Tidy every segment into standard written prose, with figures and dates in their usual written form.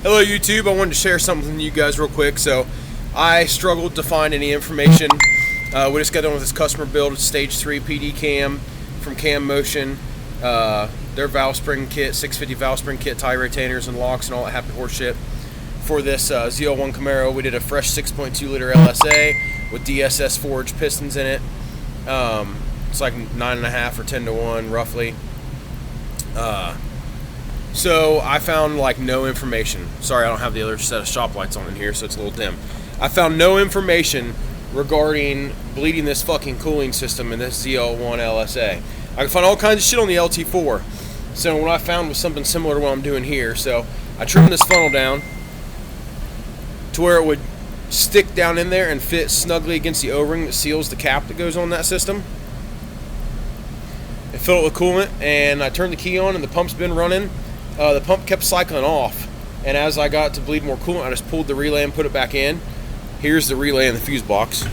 Hello YouTube, I wanted to share something with you guys real quick. So I struggled to find any information. We just got done with this customer build stage 3 PD cam from Cam Motion. Their valve spring kit, 650 valve spring kit, tie retainers and locks and all that happy horse shit. For this ZL1 Camaro, we did a fresh 6.2 liter LSA with DSS forged pistons in it. It's like 9.5 or 10 to 1 roughly. So I found like no information. Sorry, I don't have the other set of shop lights on in here, so it's a little dim. I found no information regarding bleeding this fucking cooling system in this ZL1 LSA. I can find all kinds of shit on the LT4. So what I found was something similar to what I'm doing here. So I trimmed this funnel down to where it would stick down in there and fit snugly against the O-ring that seals the cap that goes on that system. It filled it with coolant, and I turned the key on, and the pump's been running. The pump kept cycling off, and as I got to bleed more coolant, I just pulled the relay and put it back in. Here's the relay in the fuse box.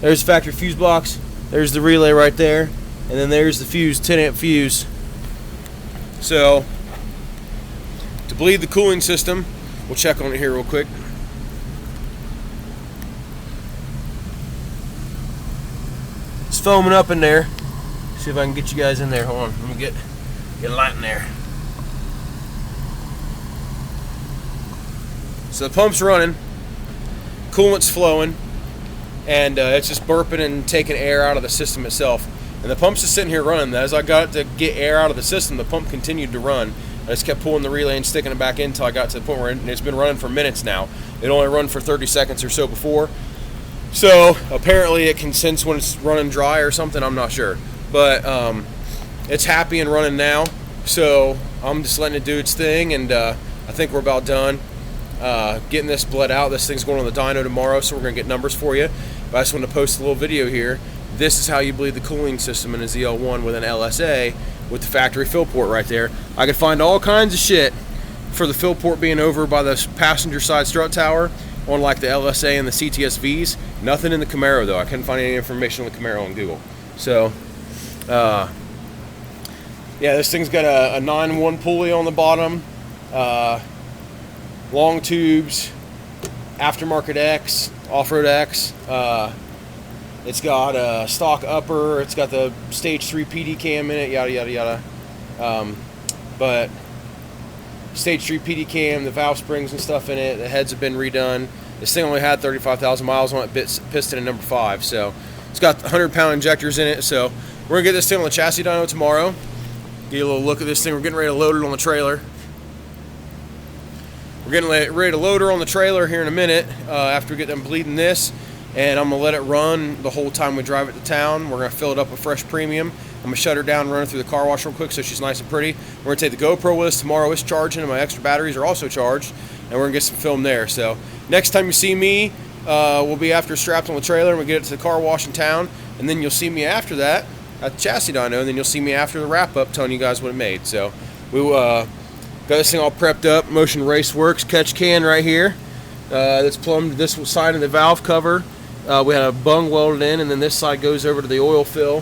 There's the factory fuse box. There's the relay right there, and then there's the fuse, 10 amp fuse. So to bleed the cooling system, we'll check on it here real quick. It's foaming up in there. See if I can get you guys in there. Hold on, let me get a light in there. So the pump's running, coolant's flowing, and it's just burping and taking air out of the system itself. And the pump's just sitting here running. As I got to get air out of the system, the pump continued to run. I just kept pulling the relay and sticking it back in until I got to the point where it's been running for minutes now. It only run for 30 seconds or so before. So apparently it can sense when it's running dry or something, I'm not sure. But it's happy and running now, so I'm just letting it do its thing, and I think we're about done getting this bled out. This thing's going on the dyno tomorrow, so we're going to get numbers for you. But I just want to post a little video here. This is how you bleed the cooling system in a ZL1 with an LSA with the factory fill port right there. I could find all kinds of shit for the fill port being over by the passenger side strut tower on like the LSA and the CTSVs. Nothing in the Camaro though. I couldn't find any information on the Camaro on Google. So yeah, this thing's got a 9-1 pulley on the bottom, long tubes, aftermarket X, off-road X. It's got a stock upper. It's got the stage 3 PD cam in it, yada yada yada. But stage 3 PD cam, the valve springs and stuff in it. The heads have been redone. This thing only had 35,000 miles on it, piston in number 5. So it's got 100-pound injectors in it. So we're gonna get this thing on the chassis dyno tomorrow. Get a little look at this thing. We're getting ready to load it on the trailer. We're getting ready to load her on the trailer here in a minute after we get done bleeding this, and I'm gonna let it run the whole time we drive it to town. We're gonna fill it up with fresh premium. I'm gonna shut her down and run her through the car wash real quick so she's nice and pretty. We're gonna take the GoPro with us tomorrow. It's charging, and my extra batteries are also charged, and we're gonna get some film there. So next time you see me, we'll be after strapped on the trailer, and we'll get it to the car wash in town, and then you'll see me after that at the chassis dyno, and then you'll see me after the wrap-up telling you guys what it made. So we got this thing all prepped up. Motion Race Works catch can right here. That's plumbed this side of the valve cover. We had a bung welded in, and then this side goes over to the oil fill.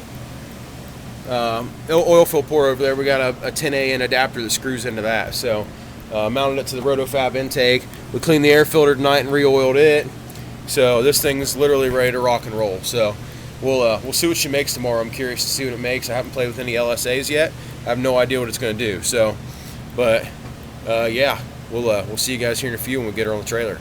Oil fill port over there. We got a 10A adapter that screws into that. So mounted it to the Rotofab intake. We cleaned the air filter tonight and re-oiled it. So this thing's literally ready to rock and roll. So we'll see what she makes tomorrow. I'm curious to see what it makes. I haven't played with any LSAs yet. I have no idea what it's going to do. So, but yeah, we'll see you guys here in a few when we get her on the trailer.